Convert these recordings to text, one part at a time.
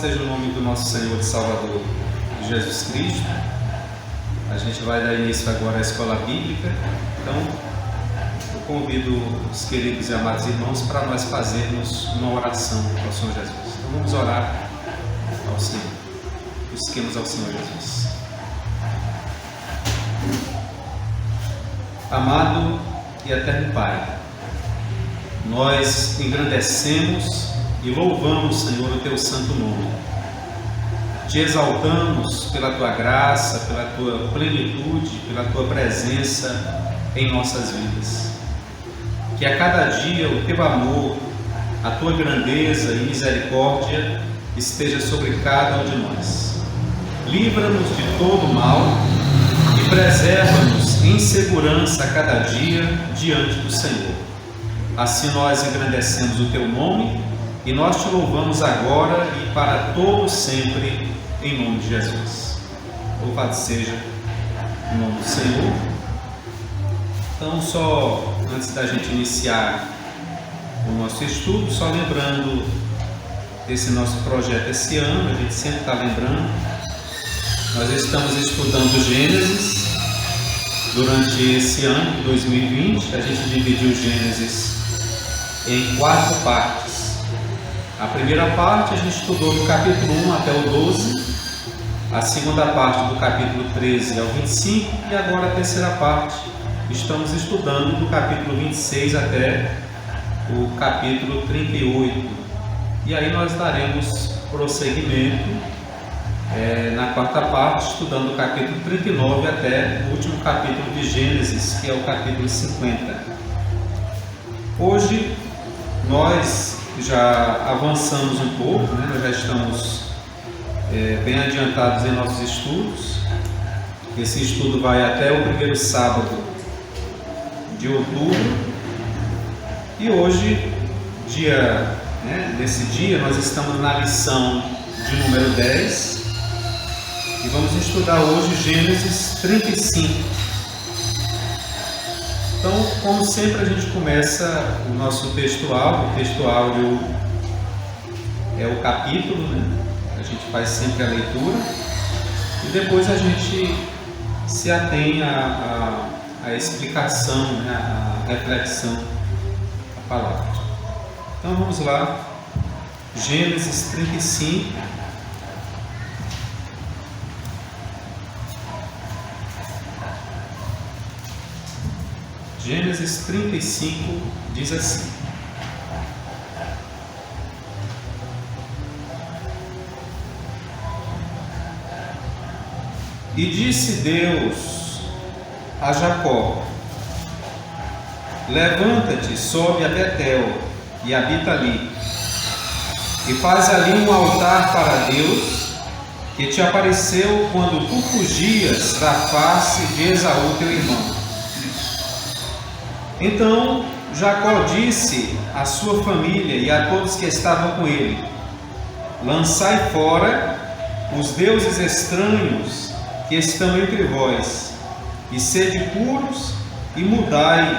seja o nome do nosso Senhor e Salvador Jesus Cristo. A gente vai dar início agora à escola bíblica. Então, eu convido os queridos e amados irmãos para nós fazermos uma oração ao Senhor Jesus. Então, vamos orar ao Senhor. Busquemos ao Senhor Jesus. Amado e eterno Pai, nós engrandecemos e louvamos, Senhor, o Teu santo nome. Te exaltamos pela Tua graça, pela Tua plenitude, pela Tua presença em nossas vidas. Que a cada dia o Teu amor, a Tua grandeza e misericórdia esteja sobre cada um de nós. Livra-nos de todo mal e preserva-nos em segurança a cada dia diante do Senhor. Assim nós engrandecemos o Teu nome e nós Te louvamos agora e para todo sempre, em nome de Jesus. Louvado seja o nome do Senhor. Então, só antes da gente iniciar o nosso estudo, só lembrando desse nosso projeto esse ano, a gente sempre está lembrando, nós estamos estudando Gênesis. Durante esse ano de 2020, a gente dividiu Gênesis em 4 partes. A primeira parte a gente estudou do capítulo 1 até o 12, a segunda parte do capítulo 13 ao 25 e agora a terceira parte estamos estudando do capítulo 26 até o capítulo 38. E aí nós daremos prosseguimento na quarta parte, estudando o capítulo 39 até o último capítulo de Gênesis, que é o capítulo 50. Hoje nós já avançamos um pouco, nós já estamos bem adiantados em nossos estudos. Esse estudo vai até o primeiro sábado de outubro. E hoje, nesse dia, nós estamos na lição de número 10. E vamos estudar hoje Gênesis 35. Então, como sempre, a gente começa o nosso texto áudio. O texto áudio é o capítulo, a gente faz sempre a leitura. E depois a gente se atém à explicação, à reflexão da palavra. Então, vamos lá. Gênesis 35. Gênesis 35 diz assim: E disse Deus a Jacó: Levanta-te, sobe a Betel e habita ali, e faz ali um altar para Deus, que te apareceu quando tu fugias da face de Esaú teu irmão. Então Jacó disse à sua família e a todos que estavam com ele: Lançai fora os deuses estranhos que estão entre vós, e sede puros, e mudai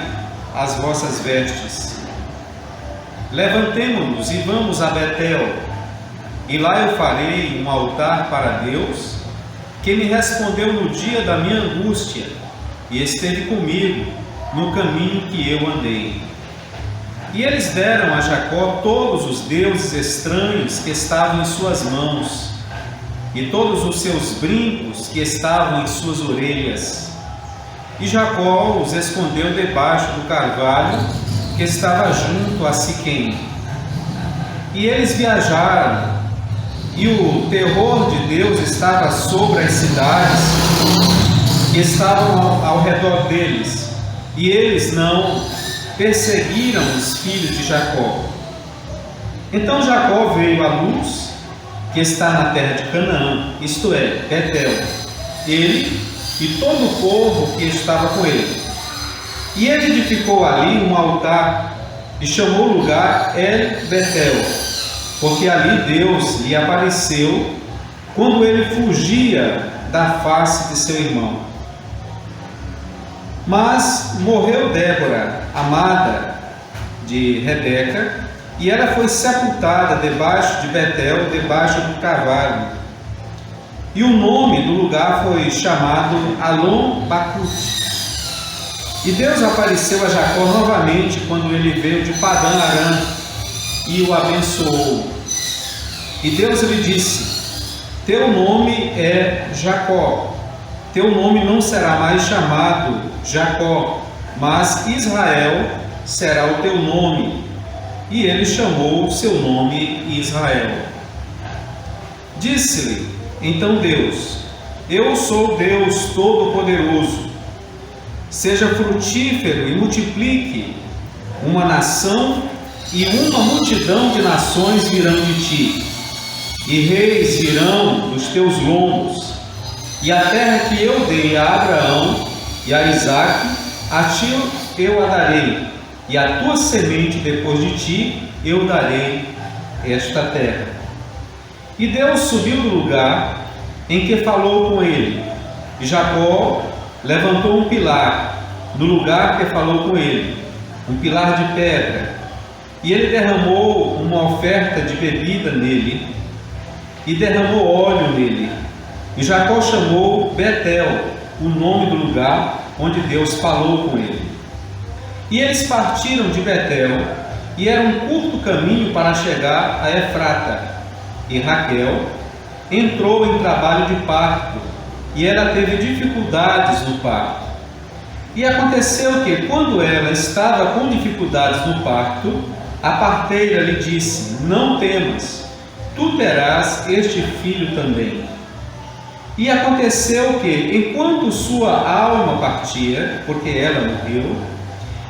as vossas vestes. Levantemo-nos e vamos a Betel, e lá eu farei um altar para Deus, que me respondeu no dia da minha angústia, e esteve comigo no caminho que eu andei. E eles deram a Jacó todos os deuses estranhos que estavam em suas mãos, e todos os seus brincos que estavam em suas orelhas. E Jacó os escondeu debaixo do carvalho que estava junto a Siquém. E eles viajaram, e o terror de Deus estava sobre as cidades que estavam ao redor deles, e eles não perseguiram os filhos de Jacó. Então Jacó veio à luz, que está na terra de Canaã, isto é, Betel, ele e todo o povo que estava com ele. E ele edificou ali um altar e chamou o lugar El Betel, porque ali Deus lhe apareceu quando ele fugia da face de seu irmão. Mas morreu Débora, amada de Rebeca, e ela foi sepultada debaixo de Betel, debaixo do carvalho. E o nome do lugar foi chamado Alon-Bacuth. E Deus apareceu a Jacó novamente quando ele veio de Padã-Arã e o abençoou. E Deus lhe disse: teu nome é Jacó, teu nome não será mais chamado Jacó, mas Israel será o teu nome. E ele chamou seu nome Israel. Disse-lhe então Deus: eu sou Deus Todo-Poderoso. Seja frutífero e multiplique. Uma nação e uma multidão de nações virão de ti, e reis virão dos teus lombos. E a terra que eu dei a Abraão e a Isaque, a ti eu a darei, e a tua semente depois de ti eu darei esta terra. E Deus subiu do lugar em que falou com ele, e Jacó levantou um pilar no lugar que falou com ele, um pilar de pedra, e ele derramou uma oferta de bebida nele, e derramou óleo nele. E Jacó chamou Betel, o nome do lugar onde Deus falou com ele. E eles partiram de Betel, e era um curto caminho para chegar a Efrata. E Raquel entrou em trabalho de parto, e ela teve dificuldades no parto. E aconteceu que, quando ela estava com dificuldades no parto, a parteira lhe disse: não temas, tu terás este filho também. E aconteceu que, enquanto sua alma partia, porque ela morreu,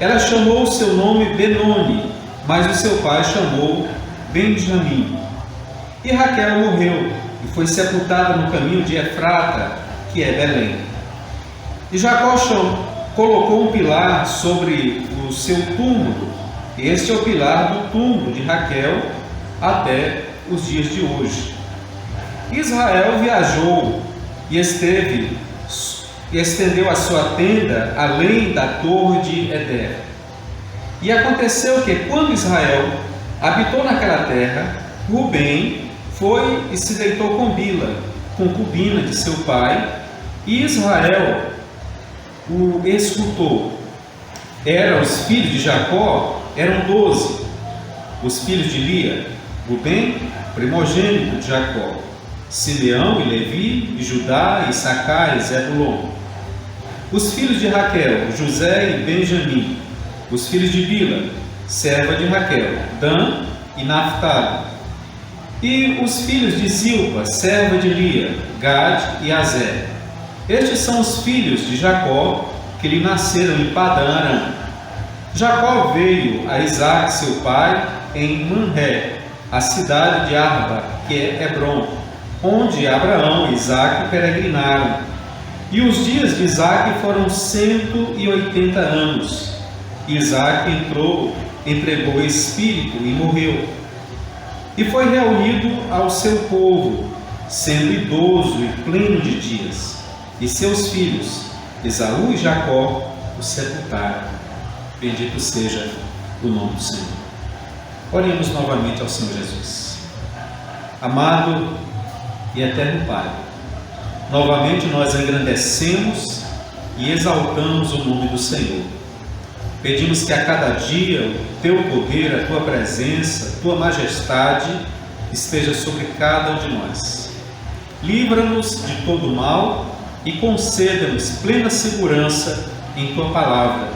ela chamou o seu nome Benoni, mas o seu pai chamou Benjamim. E Raquel morreu e foi sepultada no caminho de Efrata, que é Belém. E Jacó colocou um pilar sobre o seu túmulo. Este é o pilar do túmulo de Raquel até os dias de hoje. Israel viajou e estendeu a sua tenda além da torre de Eder. E aconteceu que, quando Israel habitou naquela terra, Rubem foi e se deitou com Bila, concubina de seu pai, e Israel o escutou. Os filhos de Jacó eram 12, os filhos de Lia, Rubem, primogênito de Jacó, Simeão e Levi, e Judá, Issacar e Zebulon. Os filhos de Raquel, José e Benjamim. Os filhos de Bila, serva de Raquel, Dan e Naphtali. E os filhos de Zilpa, serva de Lia, Gad e Azer. Estes são os filhos de Jacó, que lhe nasceram em Padã-Arã. Jacó veio a Isaque, seu pai, em Manré, a cidade de Arba, que é Hebrom, onde Abraão e Isaque peregrinaram. E os dias de Isaque foram 180 anos. Isaque entregou o espírito e morreu. E foi reunido ao seu povo, sendo idoso e pleno de dias. E seus filhos, Esaú e Jacó, o sepultaram. Bendito seja o nome do Senhor. Oremos novamente ao Senhor Jesus. Amado e eterno Pai, novamente nós engrandecemos e exaltamos o nome do Senhor. Pedimos que a cada dia o teu poder, a tua presença, a tua majestade esteja sobre cada um de nós. Livra-nos de todo mal e conceda-nos plena segurança em tua palavra.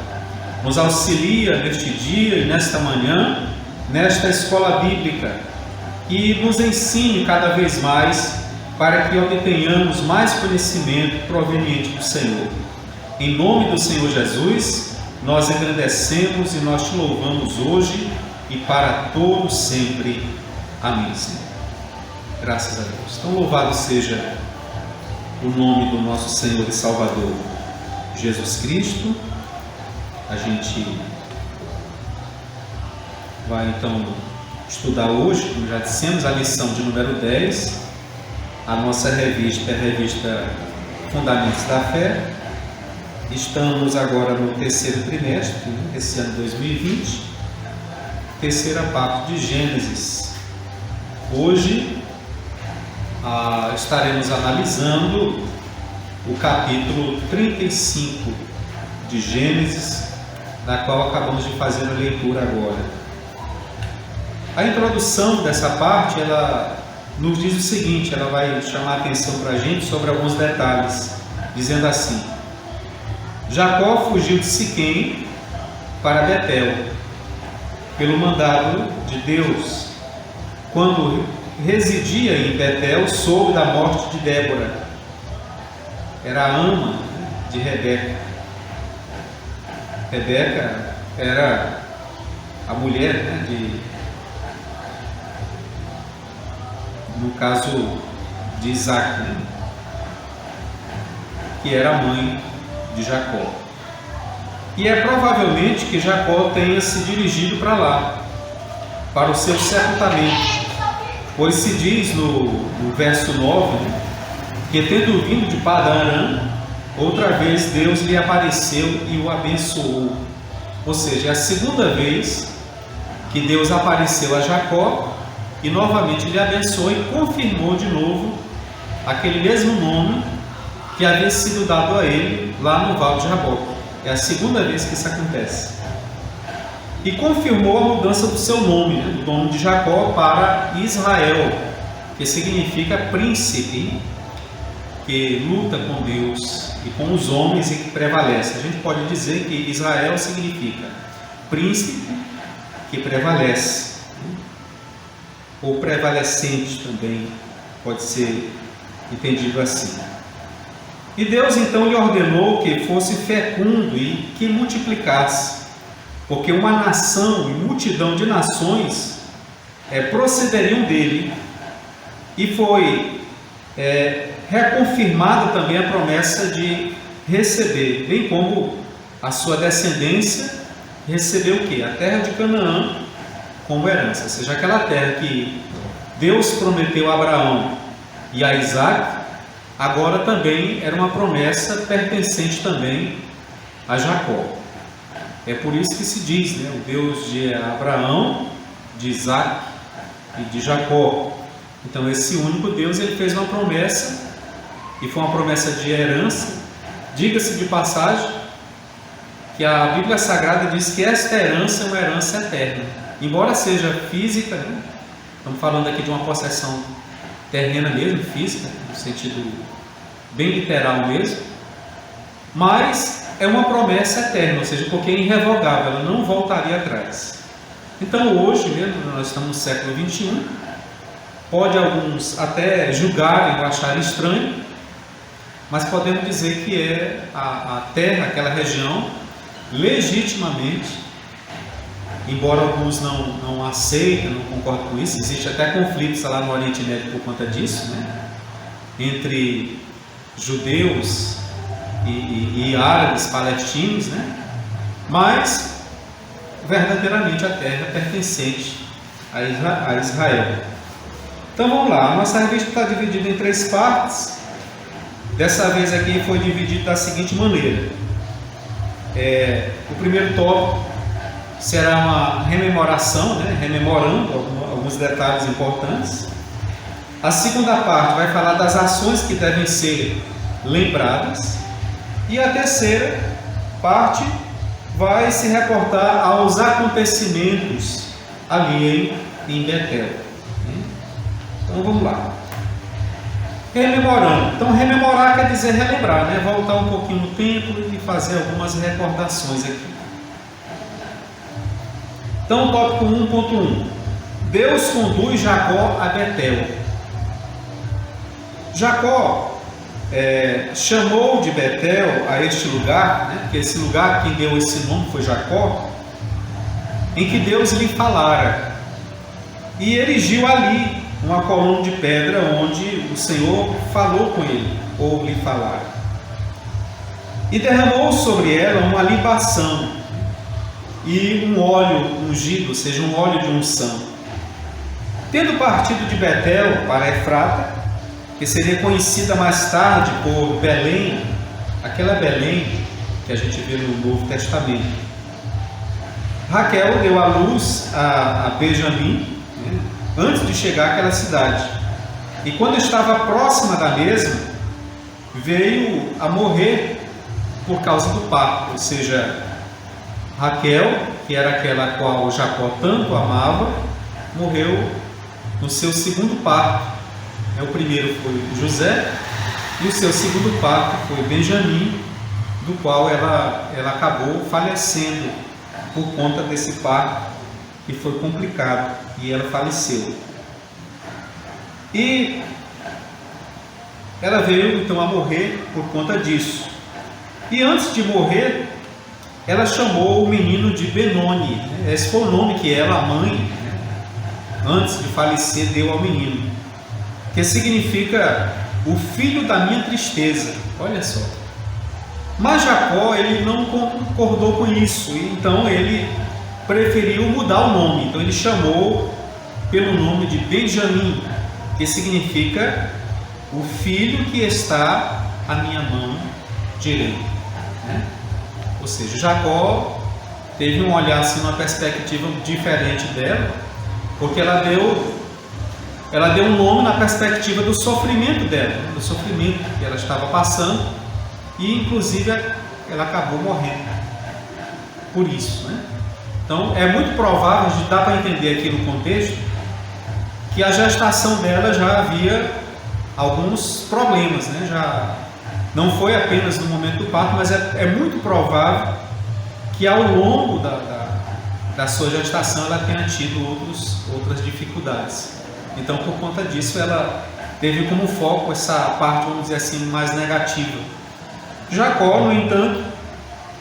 Nos auxilia neste dia e nesta manhã, nesta escola bíblica, e nos ensine cada vez mais para que obtenhamos mais conhecimento proveniente do Senhor. Em nome do Senhor Jesus, nós engrandecemos e nós te louvamos hoje e para todos sempre. Amém, Senhor. Graças a Deus. Então louvado seja o nome do nosso Senhor e Salvador Jesus Cristo. A gente vai então estudar hoje, como já dissemos, a lição de número 10. A nossa revista é a revista Fundamentos da Fé. Estamos agora no terceiro trimestre, esse ano 2020, terceira parte de Gênesis. Hoje estaremos analisando o capítulo 35 de Gênesis, na qual acabamos de fazer a leitura agora. A introdução dessa parte, ela nos diz o seguinte, ela vai chamar a atenção para a gente sobre alguns detalhes, dizendo assim: Jacó fugiu de Siquém para Betel, pelo mandado de Deus. Quando residia em Betel, soube da morte de Débora, era a ama de Rebeca. Rebeca era a mulher, no caso de Isaac, que era a mãe de Jacó. E é provavelmente que Jacó tenha se dirigido para lá, para o seu sepultamento, pois se diz no verso 9, que tendo vindo de Padã-Arã, outra vez Deus lhe apareceu e o abençoou. Ou seja, é a segunda vez que Deus apareceu a Jacó e novamente lhe abençoou e confirmou de novo aquele mesmo nome que havia sido dado a ele lá no Vale de Jaboque. É a segunda vez que isso acontece. E confirmou a mudança do seu nome, do nome de Jacó para Israel, que significa príncipe, que luta com Deus e com os homens e que prevalece. A gente pode dizer que Israel significa príncipe que prevalece, ou prevalecente também, pode ser entendido assim. E Deus então lhe ordenou que fosse fecundo e que multiplicasse, porque uma nação e multidão de nações procederiam dele, e foi reconfirmada também a promessa de receber, bem como a sua descendência recebeu o quê? A terra de Canaã como herança, ou seja, aquela terra que Deus prometeu a Abraão e a Isaac, agora também era uma promessa pertencente também a Jacó. É por isso que se diz, o Deus de Abraão, de Isaac e de Jacó. Então esse único Deus, ele fez uma promessa, e foi uma promessa de herança. Diga-se de passagem que a Bíblia Sagrada diz que esta herança é uma herança eterna, embora seja física, estamos falando aqui de uma possessão terrena mesmo, física, no sentido bem literal mesmo, mas é uma promessa eterna, ou seja, porque é irrevogável, ela não voltaria atrás. Então hoje mesmo, nós estamos no século 21, pode alguns até julgarem ou acharem estranho, mas podemos dizer que é a terra, aquela região, legitimamente, embora alguns não aceitem, não concordem com isso, existe até conflitos lá no Oriente Médio por conta disso, entre judeus e árabes palestinos, mas verdadeiramente a terra pertencente a Israel. Então vamos lá, a nossa revista está dividida em 3 partes. Dessa vez aqui foi dividido da seguinte maneira: o primeiro tópico será uma rememoração, rememorando alguns detalhes importantes. A segunda parte vai falar das ações que devem ser lembradas. E a terceira parte vai se reportar aos acontecimentos ali em Betel. Então vamos lá. Rememorando. Então rememorar quer dizer relembrar, voltar um pouquinho no tempo e fazer algumas recordações aqui. Então tópico 1.1. Deus conduz Jacó a Betel. Jacó chamou de Betel a este lugar, porque esse lugar quem deu esse nome foi Jacó, em que Deus lhe falara, e erigiu ali uma coluna de pedra onde o Senhor falou com ele, ou lhe falara, e derramou sobre ela uma libação e um óleo ungido, ou seja, um óleo de unção. Tendo partido de Betel para Efrata, que seria conhecida mais tarde por Belém, aquela Belém que a gente vê no Novo Testamento, Raquel deu à luz a Benjamim, né, antes de chegar àquela cidade. E quando estava próxima da mesma, veio a morrer por causa do parto. Ou seja, Raquel, que era aquela a qual Jacó tanto amava, morreu no seu segundo parto. O primeiro foi José e o seu segundo parto foi Benjamim, do qual ela acabou falecendo por conta desse parto, que foi complicado, e ela faleceu. E ela veio então a morrer por conta disso. E antes de morrer, ela chamou o menino de Benoni. Esse foi o nome que ela, a mãe, antes de falecer, deu ao menino, que significa o filho da minha tristeza. Olha só. Mas Jacó, ele não concordou com isso, e então ele preferiu mudar o nome. Então ele chamou pelo nome de Benjamim, que significa o filho que está à minha mão direita, né? Ou seja, Jacó teve um olhar assim, uma perspectiva diferente dela, porque ela deu um nome na perspectiva do sofrimento dela, do sofrimento que ela estava passando, e inclusive ela acabou morrendo por isso, né? Então é muito provável, a gente dá para entender aqui no contexto, que a gestação dela já havia alguns problemas, né? Já não foi apenas no momento do parto, mas é muito provável que ao longo da sua gestação ela tenha tido outras dificuldades. Então, por conta disso, ela teve como foco essa parte, vamos dizer assim, mais negativa. Jacó, no entanto,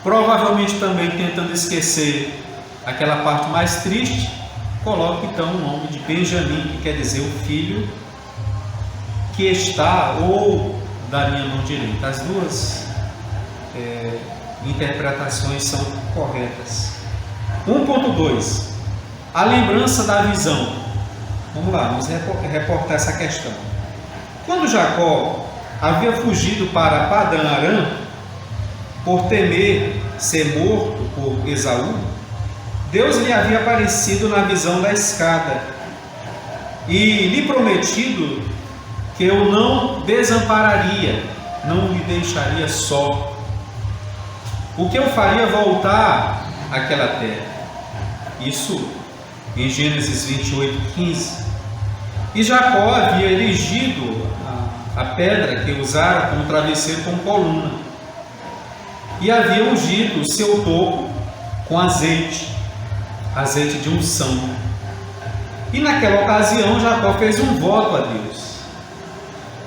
provavelmente também tentando esquecer aquela parte mais triste, coloca então o nome de Benjamim, que quer dizer o filho que está ou da minha mão direita. As duas interpretações são corretas. 1.2. A lembrança da visão. Vamos lá, vamos reportar essa questão. Quando Jacó havia fugido para Padã Arã, por temer ser morto por Esaú, Deus lhe havia aparecido na visão da escada e lhe prometido que eu não desampararia, não lhe deixaria só, o que eu faria voltar àquela terra. Isso em Gênesis 28:15. E Jacó havia erigido a pedra que usara como travesseiro com coluna, e havia ungido o seu topo com azeite de unção. E naquela ocasião Jacó fez um voto a Deus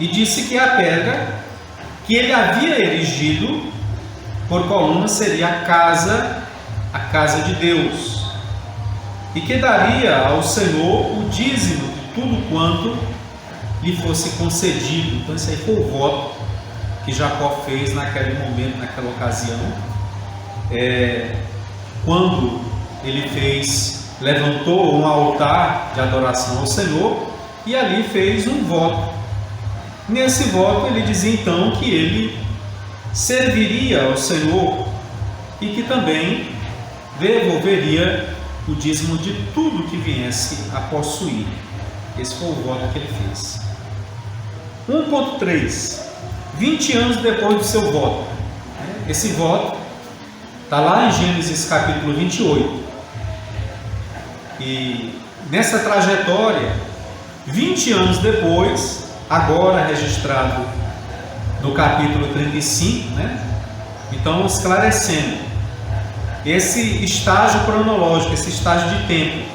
e disse que a pedra que ele havia erigido por coluna seria a casa de Deus, e que daria ao Senhor o dízimo de tudo quanto lhe fosse concedido. Então esse aí foi o voto que Jacó fez naquele momento, naquela ocasião, quando ele levantou um altar de adoração ao Senhor, e ali fez um voto. Nesse voto ele dizia então que ele serviria ao Senhor e que também devolveria o dízimo de tudo que viesse a possuir. Esse foi o voto que ele fez. 1.3. 20 anos depois do seu voto. Esse voto está lá em Gênesis capítulo 28. E nessa trajetória, 20 anos depois, agora registrado no capítulo 35, né? Então, esclarecendo esse estágio cronológico, esse estágio de tempo,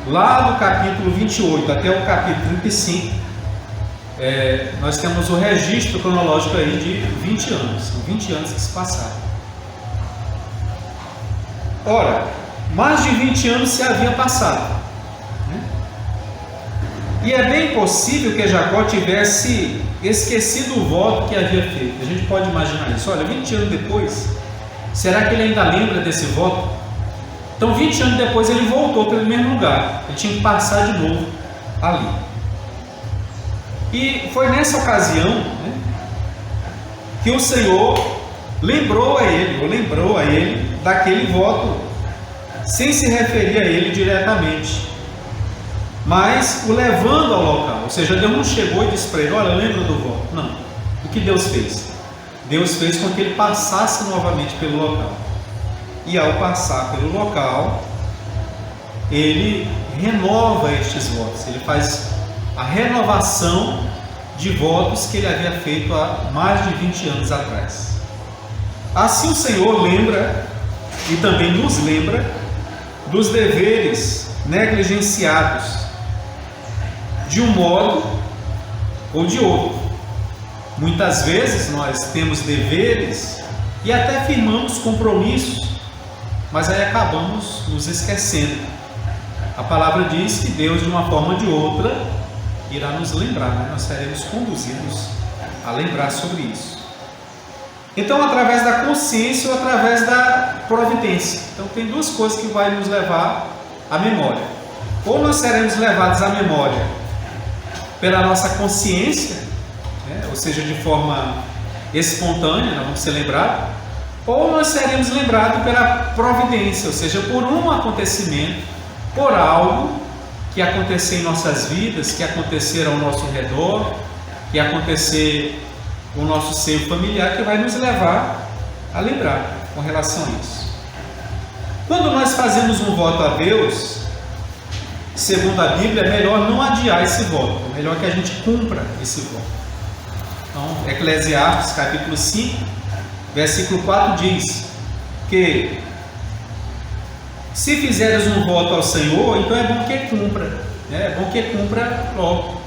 lá do capítulo 28 até o capítulo 35, nós temos o registro cronológico aí de 20 anos, são 20 anos que se passaram. Ora, mais de 20 anos se havia passado, né? E é bem possível que Jacó tivesse esquecido o voto que havia feito. A gente pode imaginar isso. Olha, 20 anos depois, será que ele ainda lembra desse voto? Então 20 anos depois ele voltou pelo mesmo lugar, ele tinha que passar de novo ali. E foi nessa ocasião, né, que o Senhor lembrou a ele daquele voto sem se referir a ele diretamente, mas o levando ao local. Ou seja, Deus não chegou e disse para ele: olha, lembra do voto. Não. O que Deus fez? Deus fez com que ele passasse novamente pelo local. E ao passar pelo local, ele renova estes votos. Ele faz a renovação de votos que ele havia feito há mais de 20 anos atrás. Assim o Senhor lembra e também nos lembra dos deveres negligenciados de um modo ou de outro. Muitas vezes nós temos deveres e até firmamos compromissos, mas aí acabamos nos esquecendo. A palavra diz que Deus, de uma forma ou de outra, irá nos lembrar, né? Nós seremos conduzidos a lembrar sobre isso. Então, através da consciência ou através da providência. Então, tem duas coisas que vai nos levar à memória. Ou nós seremos levados à memória pela nossa consciência, né? Ou seja, de forma espontânea, nós vamos ser lembrados, ou nós seremos lembrados pela providência, ou seja, por um acontecimento, por algo que acontecer em nossas vidas, que acontecer ao nosso redor, que acontecer no nosso seio familiar, que vai nos levar a lembrar com relação a isso. Quando nós fazemos um voto a Deus, segundo a Bíblia, é melhor não adiar esse voto, é melhor que a gente cumpra esse voto. Então, Eclesiastes capítulo 5, versículo 4 diz que se fizeres um voto ao Senhor, então é bom que cumpra, né? É bom que cumpra logo.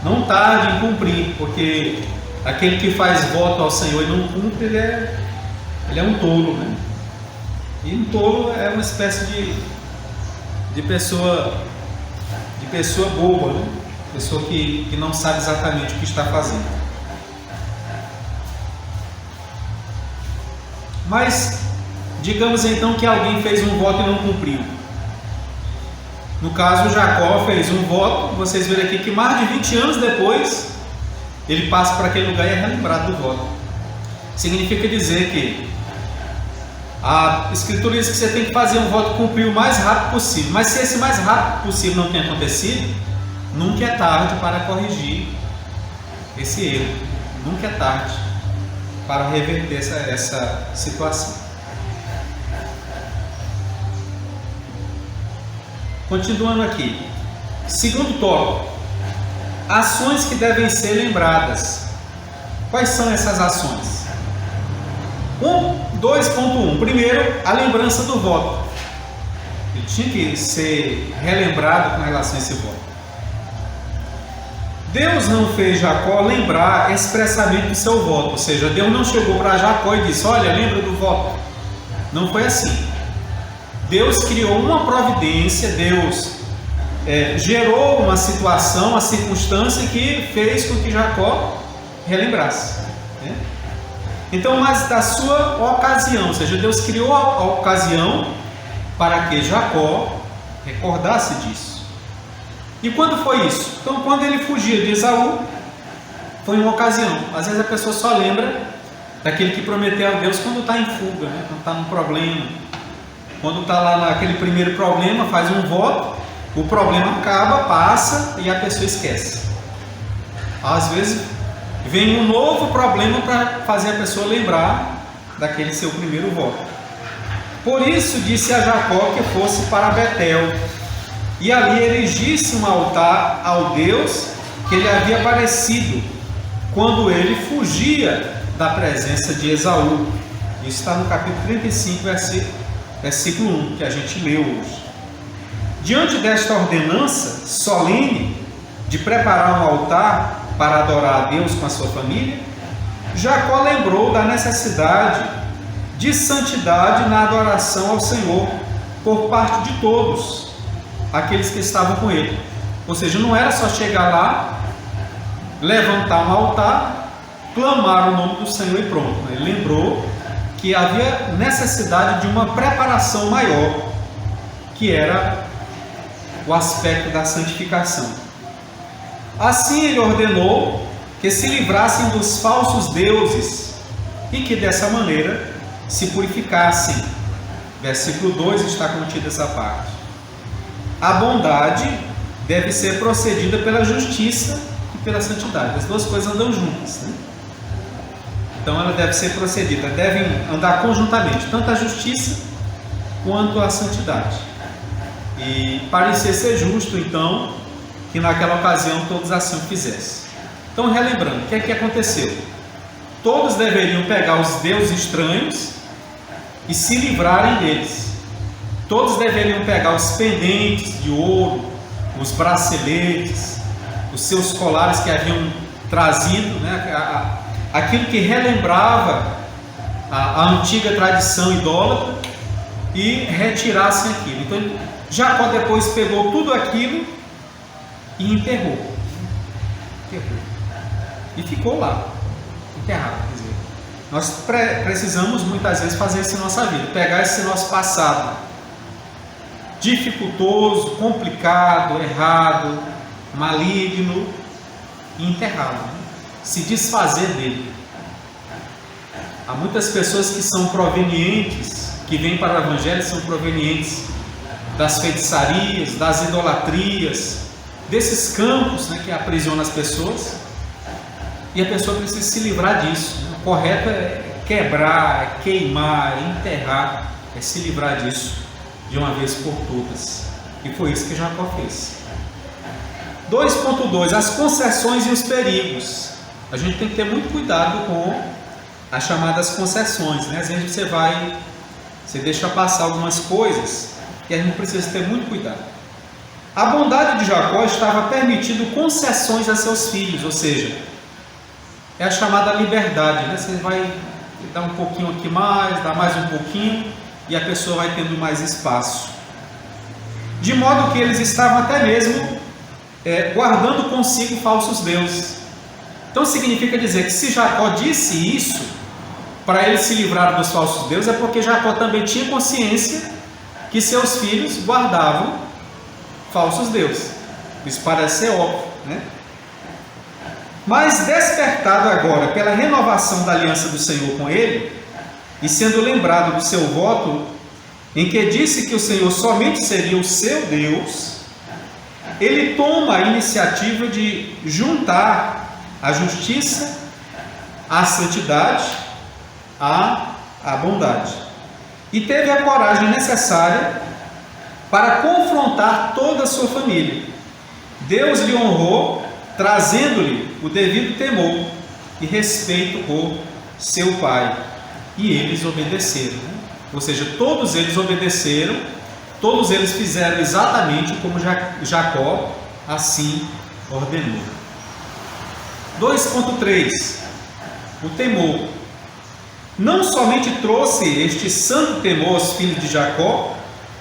Não tarde em cumprir, porque aquele que faz voto ao Senhor e não cumpre, ele é um tolo, né? E um tolo é uma espécie de pessoa boba, né? Pessoa que não sabe exatamente o que está fazendo. Mas digamos então que alguém fez um voto e não cumpriu. No caso, Jacó fez um voto. Vocês verem aqui que mais de 20 anos depois ele passa para aquele lugar e é relembrado do voto. Significa dizer que a Escritura diz que você tem que fazer um voto e cumprir o mais rápido possível. Mas se esse mais rápido possível não tem acontecido, nunca é tarde para corrigir esse erro. Nunca é tarde para reverter essa situação. Continuando aqui, segundo tópico, ações que devem ser lembradas. Quais são essas ações? 2.1. Primeiro, a lembrança do voto. Ele tinha que ser relembrado com relação a esse voto. Deus não fez Jacó lembrar expressamente do seu voto, ou seja, Deus não chegou para Jacó e disse: olha, lembra do voto. Não foi assim. Deus criou uma providência, Deus gerou uma situação, uma circunstância que fez com que Jacó relembrasse, né? Então, mas da sua ocasião, ou seja, Deus criou a ocasião para que Jacó recordasse disso. E quando foi isso? Então, quando ele fugia de Esaú, foi uma ocasião. Às vezes a pessoa só lembra daquele que prometeu a Deus quando está em fuga, né? Quando está num problema. Quando está lá naquele primeiro problema, faz um voto, o problema acaba, passa e a pessoa esquece. Às vezes vem um novo problema para fazer a pessoa lembrar daquele seu primeiro voto. Por isso disse a Jacó que fosse para Betel e ali erigisse um altar ao Deus que lhe havia aparecido quando ele fugia da presença de Esaú. Isso está no capítulo 35, versículo 1, que a gente leu hoje. Diante desta ordenança solene de preparar um altar para adorar a Deus com a sua família, Jacó lembrou da necessidade de santidade na adoração ao Senhor por parte de todos aqueles que estavam com ele. Ou seja, não era só chegar lá, levantar um altar, clamar o nome do Senhor e pronto. Ele lembrou que havia necessidade de uma preparação maior, que era o aspecto da santificação. Assim ele ordenou que se livrassem dos falsos deuses e que dessa maneira se purificassem. Versículo 2 está contida essa parte. A bondade deve ser procedida pela justiça e pela santidade. As duas coisas andam juntas, né? Então ela deve ser procedida, devem andar conjuntamente, tanto a justiça quanto a santidade. E parecia ser justo, então, que naquela ocasião todos assim o fizessem. Então, relembrando, o que é que aconteceu? Todos deveriam pegar os deuses estranhos e se livrarem deles. Todos deveriam pegar os pendentes de ouro, os braceletes, os seus colares que haviam trazido, né, aquilo que relembrava a antiga tradição idólatra, e retirassem aquilo. Então Jacó depois pegou tudo aquilo e enterrou. E ficou lá, enterrado. Quer dizer, nós precisamos muitas vezes fazer isso em nossa vida, pegar esse nosso passado dificultoso, complicado, errado, maligno, e enterrá-lo, né? Se desfazer dele. Há muitas pessoas que são provenientes, que vêm para o Evangelho, são provenientes das feitiçarias, das idolatrias, desses campos, né, que aprisionam as pessoas, e a pessoa precisa se livrar disso, né? O correto é quebrar, é queimar, é enterrar, é se livrar disso de uma vez por todas, e foi isso que Jacó fez. 2.2 As concessões e os perigos. A gente tem que ter muito cuidado com as chamadas concessões, né? Às vezes você deixa passar algumas coisas e a gente precisa ter muito cuidado. A bondade de Jacó estava permitindo concessões a seus filhos, ou seja, é a chamada liberdade, né? Você vai dar um pouquinho aqui mais, dar mais um pouquinho, e a pessoa vai tendo mais espaço. De modo que eles estavam até mesmo guardando consigo falsos deuses. Então significa dizer que se Jacó disse isso, para ele se livrar dos falsos deuses, é porque Jacó também tinha consciência que seus filhos guardavam falsos deuses. Isso parece ser óbvio, né? Mas despertado agora pela renovação da aliança do Senhor com ele, e sendo lembrado do seu voto, em que disse que o Senhor somente seria o seu Deus, ele toma a iniciativa de juntar a justiça, a santidade, a bondade. E teve a coragem necessária para confrontar toda a sua família. Deus lhe honrou, trazendo-lhe o devido temor e respeito por seu pai. E eles obedeceram, né? Ou seja, todos eles obedeceram, todos eles fizeram exatamente como Jacó assim ordenou. 2.3 O temor. Não somente trouxe este santo temor aos filhos de Jacó,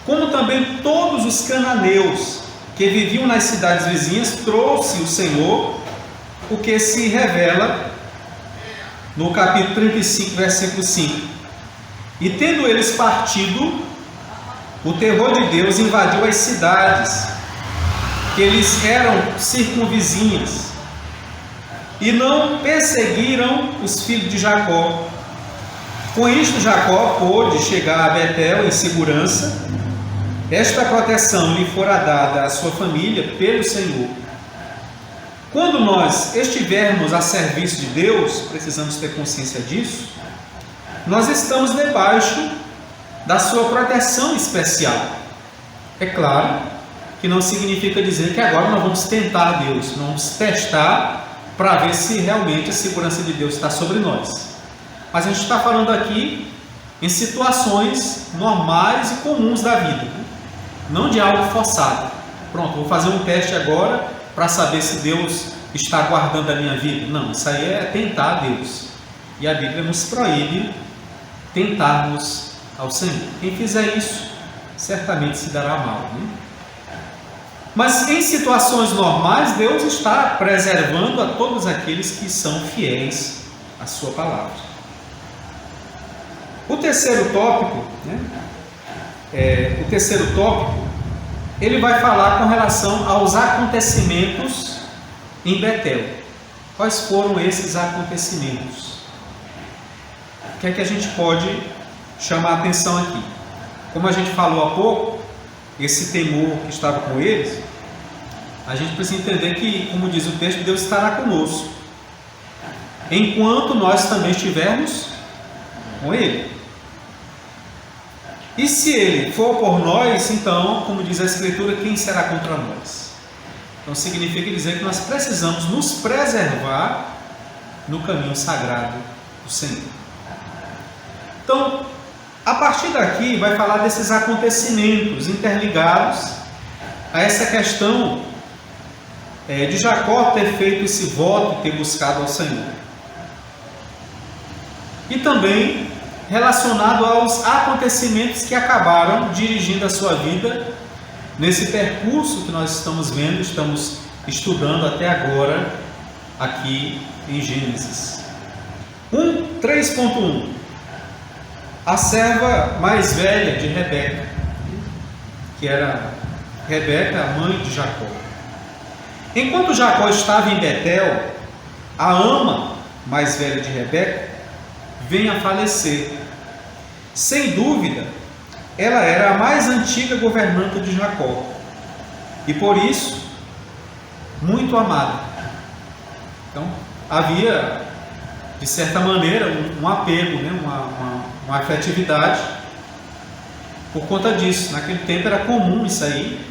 como também todos os cananeus que viviam nas cidades vizinhas, trouxe o Senhor, o que se revela no capítulo 35, versículo 5. E tendo eles partido, o terror de Deus invadiu as cidades, que eles eram circunvizinhas, e não perseguiram os filhos de Jacó. Com isto Jacó pôde chegar a Betel em segurança. Esta proteção lhe fora dada à sua família pelo Senhor. Quando nós estivermos a serviço de Deus, precisamos ter consciência disso, nós estamos debaixo da sua proteção especial. É claro que não significa dizer que agora nós vamos tentar Deus, nós vamos testar para ver se realmente a segurança de Deus está sobre nós. Mas a gente está falando aqui em situações normais e comuns da vida, não de algo forçado. Pronto, vou fazer um teste agora para saber se Deus está guardando a minha vida. Não, isso aí é tentar Deus. E a Bíblia nos proíbe tentarmos ao Senhor. Quem fizer isso, certamente se dará mal, né? Mas em situações normais, Deus está preservando a todos aqueles que são fiéis à sua palavra. O terceiro tópico, ele vai falar com relação aos acontecimentos em Betel. Quais foram esses acontecimentos? O que é que a gente pode chamar a atenção aqui? como a gente falou há pouco, esse temor que estava com eles, a gente precisa entender que, como diz o texto, Deus estará conosco, enquanto nós também estivermos com Ele. E se Ele for por nós, então, como diz a Escritura, quem será contra nós? Então significa dizer que nós precisamos nos preservar no caminho sagrado do Senhor. Então, a partir daqui vai falar desses acontecimentos interligados a essa questão de Jacó ter feito esse voto, ter buscado ao Senhor. E também relacionado aos acontecimentos que acabaram dirigindo a sua vida nesse percurso que nós estamos vendo, estamos estudando até agora aqui em Gênesis. 3.1. A serva mais velha de Rebeca, que era Rebeca, a mãe de Jacó. Enquanto Jacó estava em Betel, a ama mais velha de Rebeca vem a falecer. Sem dúvida, ela era a mais antiga governanta de Jacó e por isso muito amada. Então havia, de certa maneira, um apego, né? uma afetividade por conta disso. Naquele tempo era comum isso aí.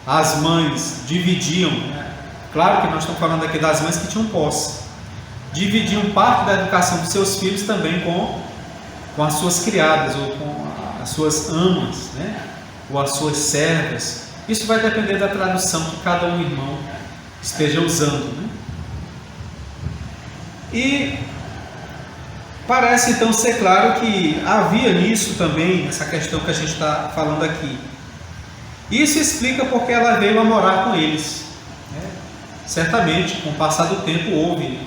As mães dividiam, claro que nós estamos falando aqui das mães que tinham posse, dividiam parte da educação dos seus filhos também com as suas criadas, ou com as suas amas, né? Ou as suas servas. Isso vai depender da tradução que cada um irmão esteja usando, né? E parece então ser claro que havia nisso também essa questão que a gente está falando aqui. Isso explica porque ela veio a morar com eles, né? Certamente, com o passar do tempo, houve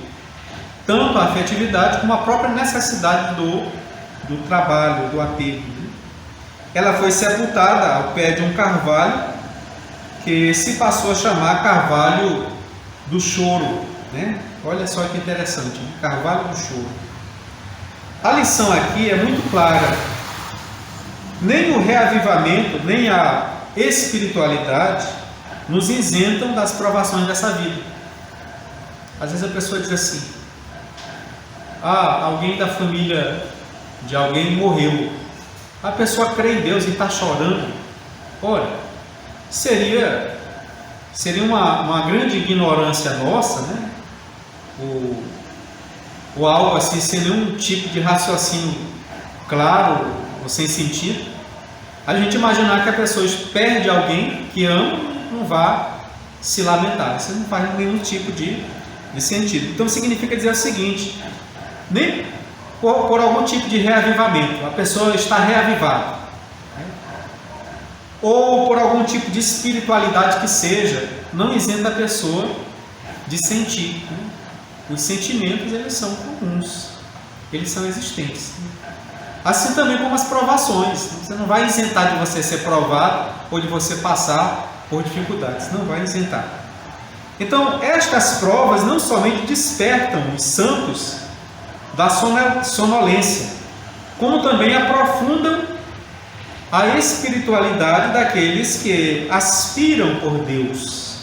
tanto a afetividade como a própria necessidade do trabalho, do apego. Ela foi sepultada ao pé de um carvalho que se passou a chamar Carvalho do Choro, né? Olha só que interessante, né? Carvalho do Choro. A lição aqui é muito clara. Nem o reavivamento, nem a espiritualidade nos isentam das provações dessa vida. Às vezes a pessoa diz assim: alguém da família de alguém morreu. A pessoa crê em Deus e está chorando. Ora, seria uma grande ignorância nossa, né? Ou algo assim, sem nenhum tipo de raciocínio claro ou sem sentido, a gente imaginar que a pessoa perde alguém que ama e não vá se lamentar. Isso não faz nenhum tipo de sentido. Então significa dizer o seguinte: nem por algum tipo de reavivamento, a pessoa está reavivada, né? Ou por algum tipo de espiritualidade que seja, não isenta a pessoa de sentir, né? Os sentimentos, eles são comuns, eles são existentes, né? Assim também como as provações. Você não vai isentar de você ser provado ou de você passar por dificuldades, não vai isentar. Então estas provas não somente despertam os santos da sonolência, como também aprofundam a espiritualidade daqueles que aspiram por Deus.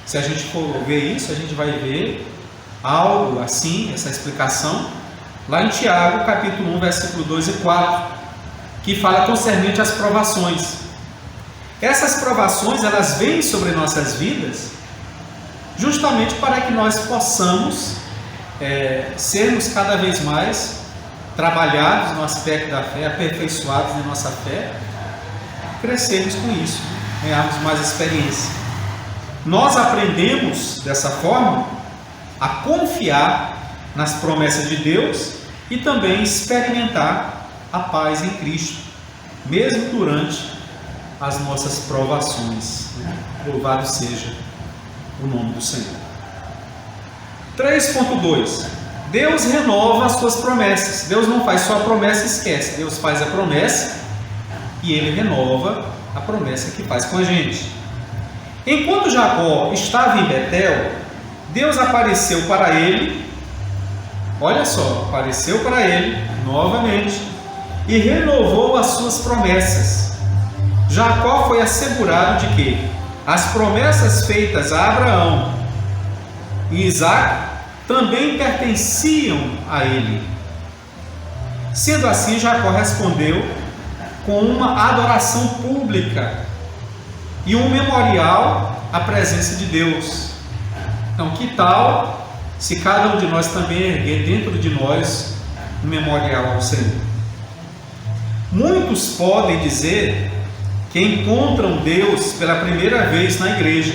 Se a gente for ver isso, a gente vai ver algo assim, essa explicação, lá em Tiago, capítulo 1, versículo 2 e 4, que fala concernente às provações. Essas provações, elas vêm sobre nossas vidas justamente para que nós possamos sermos cada vez mais trabalhados no aspecto da fé, aperfeiçoados na nossa fé, crescermos com isso, ganharmos mais experiência. Nós aprendemos dessa forma a confiar nas promessas de Deus e também experimentar a paz em Cristo, mesmo durante as nossas provações. Louvado seja o nome do Senhor. 3.2. Deus renova as suas promessas. Deus não faz só a promessa e esquece. Deus faz a promessa e Ele renova a promessa que faz com a gente. Enquanto Jacó estava em Betel, Deus apareceu para ele. Olha só, apareceu para ele novamente e renovou as suas promessas. Jacó foi assegurado de que as promessas feitas a Abraão e Isaac também pertenciam a ele. Sendo assim, Jacó respondeu com uma adoração pública e um memorial à presença de Deus. Então, que tal se cada um de nós também erguer dentro de nós um memorial ao Senhor? Muitos podem dizer que encontram Deus pela primeira vez na igreja.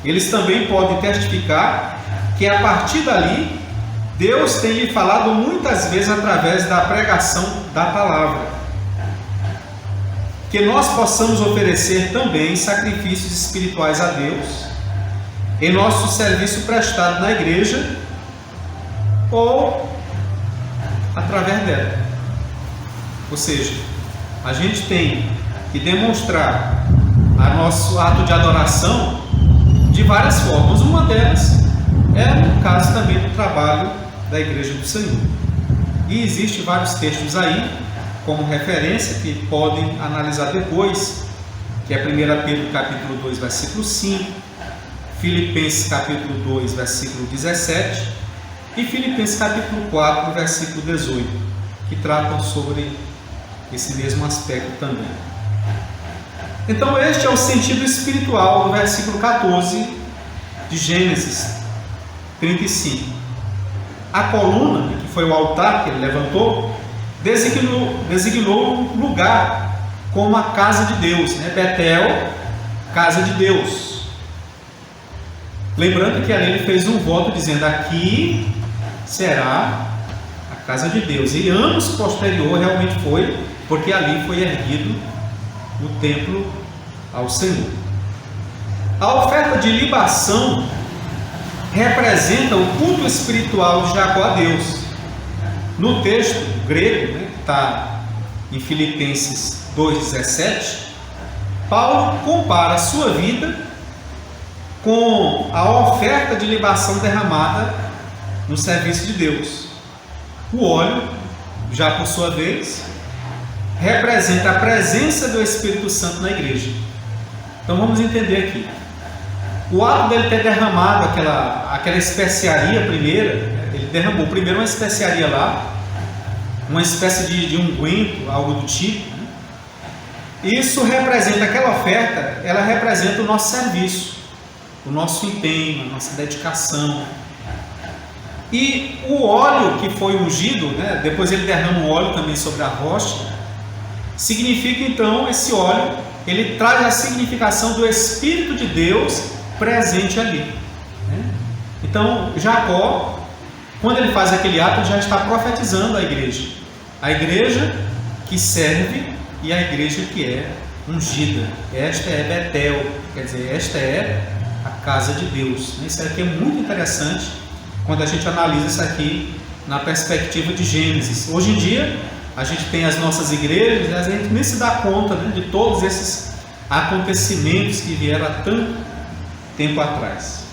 Eles também podem testificar que a partir dali Deus tem lhe falado muitas vezes através da pregação da palavra. Que nós possamos oferecer também sacrifícios espirituais a Deus em nosso serviço prestado na igreja ou através dela. Ou seja, a gente tem que demonstrar nosso ato de adoração de várias formas. Uma delas é no caso também do trabalho da Igreja do Senhor. E existem vários textos aí como referência que podem analisar depois, que é 1 Pedro capítulo 2, versículo 5, Filipenses capítulo 2, versículo 17 e Filipenses capítulo 4, versículo 18, que tratam sobre esse mesmo aspecto também. Então este é o sentido espiritual do versículo 14 de Gênesis 35. A coluna, que foi o altar que ele levantou, designou um lugar como a casa de Deus, né? Betel, casa de Deus. Lembrando que ali ele fez um voto dizendo: aqui será a casa de Deus. E anos posterior realmente foi, porque ali foi erguido o templo ao Senhor. A oferta de libação representa o culto espiritual de Jacó a Deus. No texto grego, que está em Filipenses 2,17, Paulo compara a sua vida com a oferta de libação derramada no serviço de Deus. O óleo, já por sua vez, representa a presença do Espírito Santo na igreja. Então vamos entender aqui. O ato dele ter derramado aquela especiaria primeira, ele derramou primeiro uma especiaria lá, uma espécie de unguento, algo do tipo. Isso representa, aquela oferta, ela representa o nosso serviço, o nosso empenho, a nossa dedicação. E o óleo que foi ungido, depois ele derrama o óleo também sobre a rocha, significa então, esse óleo, ele traz a significação do Espírito de Deus presente ali. Então, Jacó, quando ele faz aquele ato, ele já está profetizando a igreja que serve e a igreja que é ungida. Esta é Betel, quer dizer, esta é a casa de Deus. Isso aqui é muito interessante quando a gente analisa isso aqui na perspectiva de Gênesis. Hoje em dia, a gente tem as nossas igrejas e a gente nem se dá conta de todos esses acontecimentos que vieram há tanto tempo atrás.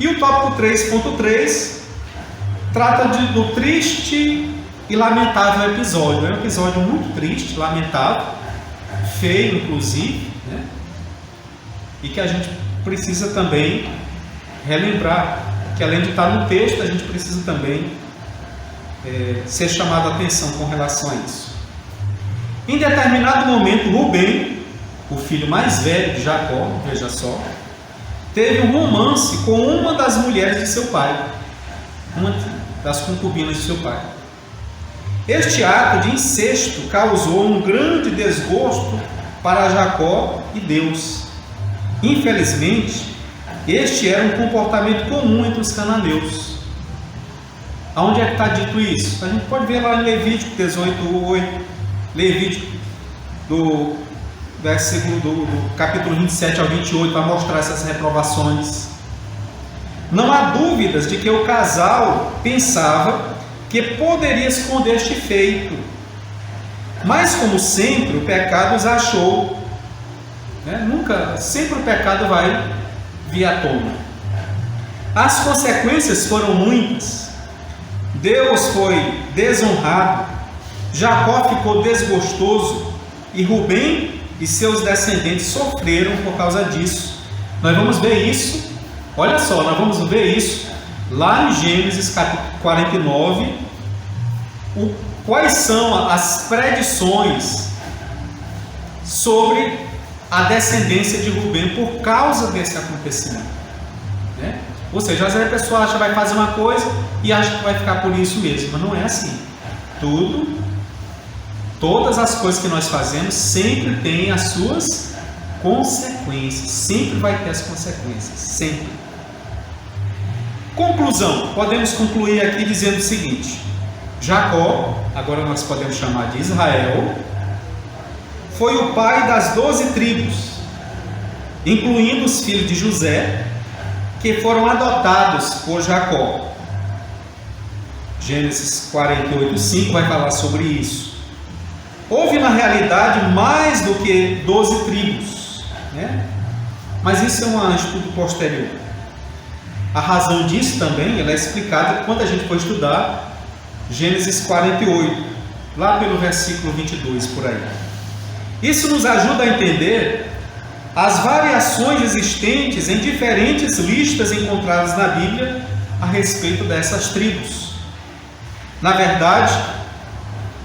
E o tópico 3.3 trata do triste e lamentável episódio. É um episódio muito triste, lamentável, feio inclusive, e que a gente precisa também relembrar, que além de estar no texto, a gente precisa também ser chamado a atenção com relação a isso. Em determinado momento, Rubem, o filho mais velho de Jacó, veja só, teve um romance com uma das mulheres de seu pai, uma das concubinas de seu pai. Este ato de incesto causou um grande desgosto para Jacó e Deus. Infelizmente, este era um comportamento comum entre os cananeus. Aonde é que está dito isso? A gente pode ver lá em Levítico 18:8, Levítico do versículo do capítulo 27 ao 28, para mostrar essas reprovações. Não há dúvidas de que o casal pensava que poderia esconder este feito, mas como sempre o pecado os achou, sempre o pecado vai vir à tona. As consequências foram muitas. Deus foi desonrado, Jacó ficou desgostoso e Rubem e seus descendentes sofreram por causa disso. Nós vamos ver isso, olha só, nós vamos ver isso lá em Gênesis capítulo 49, quais são as predições sobre a descendência de Rubem por causa desse acontecimento, né? Ou seja, às vezes a pessoa acha que vai fazer uma coisa e acha que vai ficar por isso mesmo, mas não é assim. Todas as coisas que nós fazemos sempre têm as suas consequências, sempre vai ter as consequências, sempre. Conclusão, podemos concluir aqui dizendo o seguinte: Jacó, agora nós podemos chamar de Israel, foi o pai das 12 tribos, incluindo os filhos de José, que foram adotados por Jacó. Gênesis 48:5 vai falar sobre isso. Houve na realidade mais do que 12 tribos, né? Mas isso é um estudo posterior. A razão disso também ela é explicada quando a gente for estudar Gênesis 48, lá pelo versículo 22 por aí. Isso nos ajuda a entender as variações existentes em diferentes listas encontradas na Bíblia a respeito dessas tribos. Na verdade,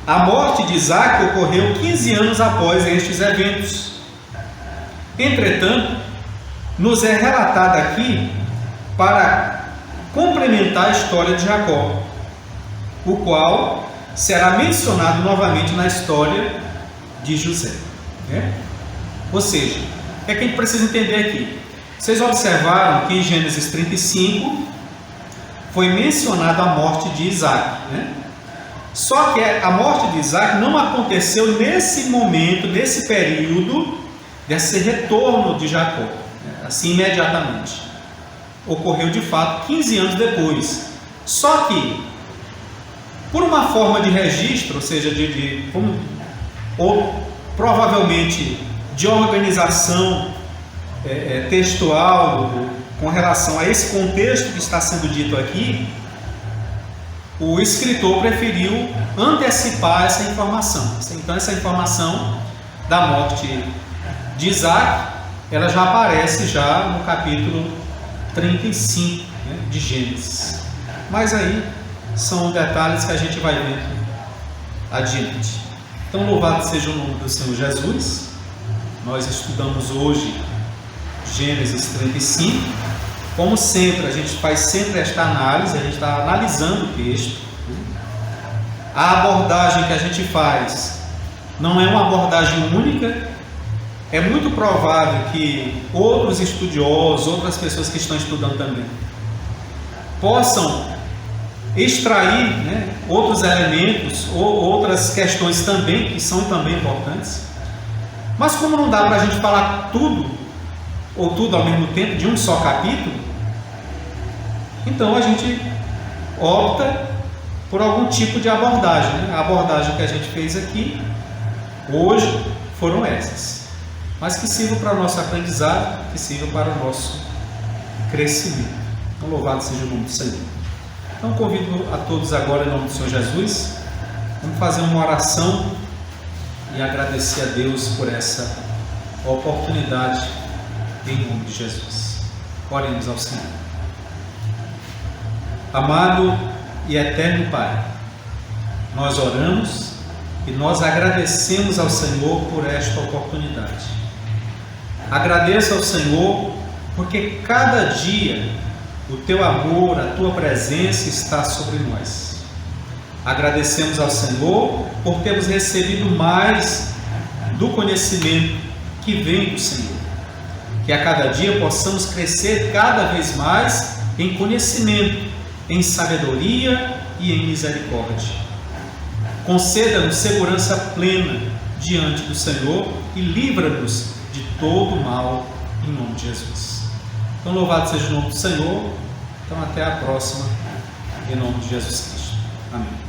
a morte de Isaac ocorreu 15 anos após estes eventos. Entretanto, nos é relatada aqui para complementar a história de Jacó, o qual será mencionado novamente na história de José, né? Ou seja, o que é que a gente precisa entender aqui? Vocês observaram que em Gênesis 35 foi mencionada a morte de Isaac, né? Só que a morte de Isaac não aconteceu nesse momento, nesse período desse retorno de Jacó, né? Assim imediatamente. Ocorreu de fato 15 anos depois. Só que, por uma forma de registro, ou seja, ou provavelmente de organização textual com relação a esse contexto que está sendo dito aqui, o escritor preferiu antecipar essa informação. Então essa informação da morte de Isaac, ela já aparece já no capítulo 35, né, de Gênesis. Mas aí são detalhes que a gente vai ver adiante. Então louvado seja o nome do Senhor Jesus. Nós estudamos hoje Gênesis 35. Como sempre, a gente faz sempre esta análise, a gente está analisando o texto. A abordagem que a gente faz não é uma abordagem única. É muito provável que outros estudiosos, outras pessoas que estão estudando também, possam extrair, né, outros elementos ou outras questões também, que são também importantes. Mas como não dá para a gente falar tudo, ou tudo ao mesmo tempo, de um só capítulo, então a gente opta por algum tipo de abordagem, né? A abordagem que a gente fez aqui, hoje, foram essas. Mas que sirva para o nosso aprendizado, que sirva para o nosso crescimento. Então louvado seja o nome do Senhor. Então convido a todos agora em nome do Senhor Jesus, vamos fazer uma oração e agradecer a Deus por essa oportunidade em nome de Jesus. Oremos ao Senhor. Amado e eterno Pai, nós oramos e nós agradecemos ao Senhor por esta oportunidade. Agradeço ao Senhor porque cada dia o Teu amor, a Tua presença está sobre nós. Agradecemos ao Senhor por termos recebido mais do conhecimento que vem do Senhor. Que a cada dia possamos crescer cada vez mais em conhecimento, em sabedoria e em misericórdia. Conceda-nos segurança plena diante do Senhor e livra-nos de todo mal, em nome de Jesus. Então louvado seja o nome do Senhor. Então até a próxima, em nome de Jesus Cristo. Amém.